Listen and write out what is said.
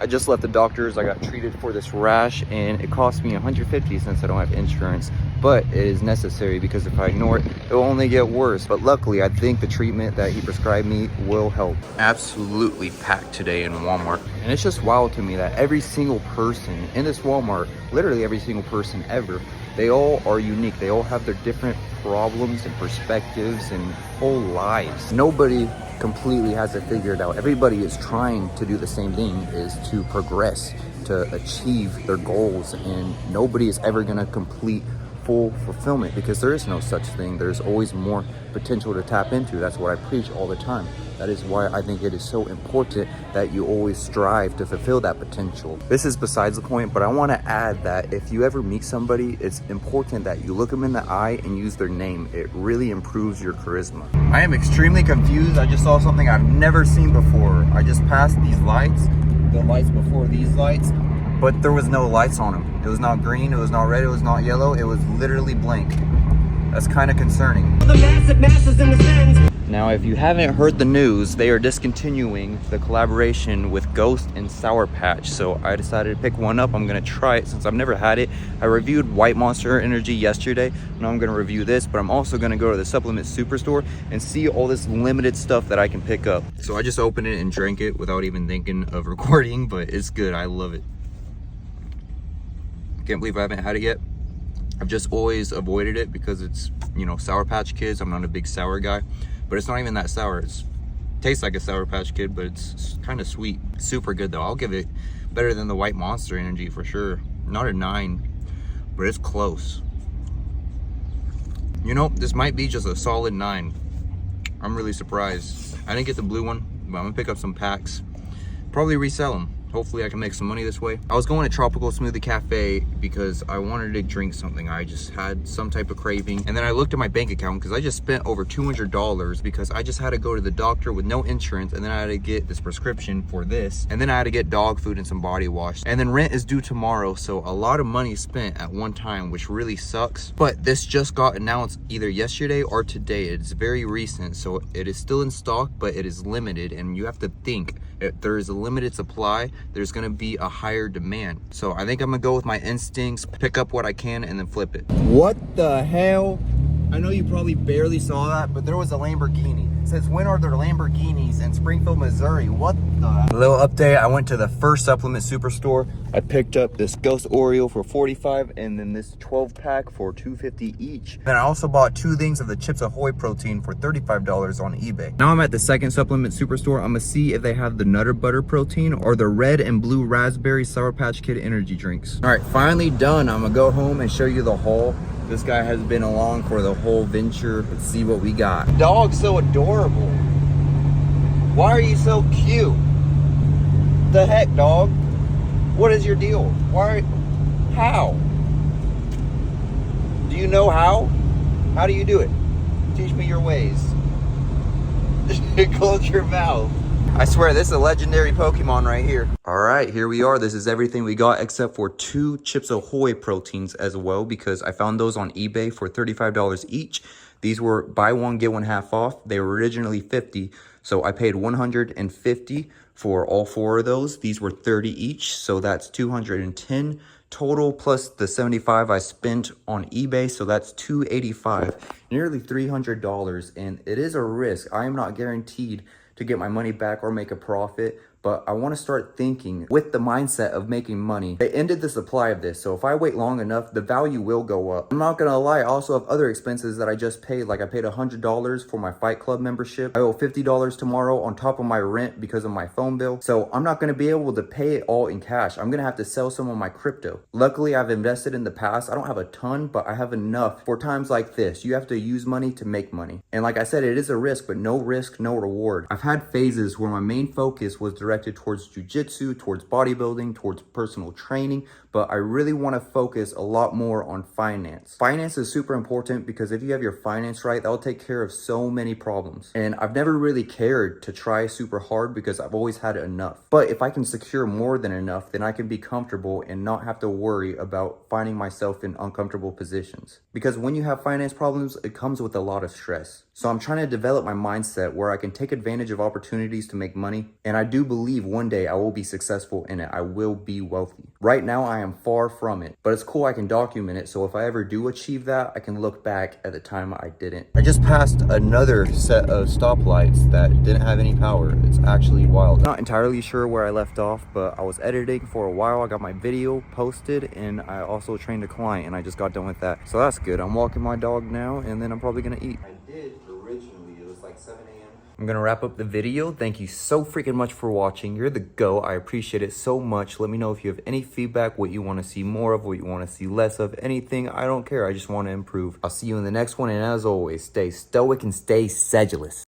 I just left the doctor's. I got treated for this rash and it cost me $150 since I don't have insurance, but it is necessary because if I ignore it, it will only get worse. But luckily, I think the treatment that he prescribed me will help. Absolutely packed today in Walmart. And it's just wild to me that every single person in this Walmart, literally every single person ever, they all are unique. They all have their different problems and perspectives and whole lives. Nobody completely has it figured out. Everybody is trying to do the same thing, is to progress, to achieve their goals, and nobody is ever going to complete full fulfillment because there is no such thing. There's always more potential to tap into. That's what I preach all the time. That is why I think it is so important that you always strive to fulfill that potential. This is besides the point, but I want to add that if you ever meet somebody, it's important that you look them in the eye and use their name. It really improves your charisma. I am extremely confused. I just saw something I've never seen before. I just passed these lights, the lights before these lights, but there was no lights on them. It was not green, it was not red, it was not yellow, it was literally blank. That's kind of concerning. The masses in the stands. Now, if you haven't heard the news, they are discontinuing the collaboration with Ghost and Sour Patch. So I decided to pick one up. I'm gonna try it since I've never had it. I reviewed White Monster Energy yesterday. Now I'm gonna review this, but I'm also gonna go to the supplement superstore and see all this limited stuff that I can pick up. So I just opened it and drank it without even thinking of recording, but it's good. I love it. Can't believe I haven't had it yet. I've just always avoided it because it's, you know, Sour Patch Kids. I'm not a big sour guy, but it's not even that sour. It tastes like a Sour Patch Kid, but it's kind of sweet. Super good though. I'll give it better than the White Monster Energy for sure. Not a 9, but it's close. You know, this might be just a solid 9. I'm really surprised. I didn't get the blue one, but I'm gonna pick up some packs. Probably resell them. Hopefully I can make some money this way. I was going to Tropical Smoothie Cafe because I wanted to drink something. I just had some type of craving. And then I looked at my bank account because I just spent over $200 because I just had to go to the doctor with no insurance. And then I had to get this prescription for this. And then I had to get dog food and some body wash. And then rent is due tomorrow. So a lot of money spent at one time, which really sucks. But this just got announced either yesterday or today. It's very recent. So it is still in stock, but it is limited. And you have to think, if there is a limited supply, there's gonna be a higher demand. So I think I'm gonna go with my instincts, pick up what I can, and then flip it. What the hell? I know you probably barely saw that, but there was a Lamborghini. Since when are there Lamborghinis in Springfield, Missouri? What the? A little update, I went to the first supplement superstore. I picked up this Ghost Oreo for $45 and then this 12 pack for $2.50 each. Then I also bought 2 things of the Chips Ahoy protein for $35 on eBay. Now I'm at the second supplement superstore. I'm gonna see if they have the Nutter Butter protein or the red and blue raspberry Sour Patch Kid energy drinks. All right, finally done. I'm gonna go home and show you the haul. This guy has been along for the whole venture. Let's see what we got. Dog's so adorable. Why are you so cute? The heck, dog? What is your deal? Why? How? Do you know how? How do you do it? Teach me your ways. Close your mouth. I swear, this is a legendary Pokemon right here. All right, here we are. This is everything we got except for 2 Chips Ahoy proteins as well because I found those on eBay for $35 each. These were buy one, get one half off. They were originally $50, so I paid $150 for all 4 of those. These were $30 each, so that's $210 total plus the $75 I spent on eBay, so that's $285, nearly $300, and it is a risk. I am not guaranteed to get my money back or make a profit, but I want to start thinking with the mindset of making money. They ended the supply of this, so if I wait long enough, the value will go up. I'm not gonna lie, I also have other expenses that I just paid, like I paid $100 for my Fight Club membership. I owe $50 tomorrow on top of my rent because of my phone bill, so I'm not gonna be able to pay it all in cash. I'm gonna have to sell some of my crypto. Luckily, I've invested in the past. I don't have a ton, but I have enough for times like this. You have to use money to make money. And like I said, it is a risk, but no risk, no reward. I've had phases where my main focus was directed towards jujitsu, towards bodybuilding, towards personal training, but I really want to focus a lot more on finance. Finance is super important because if you have your finance right, that'll take care of so many problems. And I've never really cared to try super hard because I've always had enough. But if I can secure more than enough, then I can be comfortable and not have to worry about finding myself in uncomfortable positions. Because when you have finance problems, it comes with a lot of stress. So I'm trying to develop my mindset where I can take advantage of opportunities to make money. And I do believe believe one day I will be successful in it. I will be wealthy. Right now, I am far from it, but it's cool I can document it, so if I ever do achieve that, I can look back at the time I didn't. I just passed another set of stoplights that didn't have any power. It's actually wild. Not entirely sure where I left off, but I was editing for a while. I got my video posted, and I also trained a client, and I just got done with that. So that's good. I'm walking my dog now, and then I'm probably gonna eat. I did originally, it was like 7 a.m. I'm gonna wrap up the video. Thank you so freaking much for watching. You're the GOAT. I appreciate it so much. Let me know if you have any feedback, what you want to see more of, what you want to see less of, anything. I don't care. I just want to improve. I'll see you in the next one. And as always, stay stoic and stay sedulous.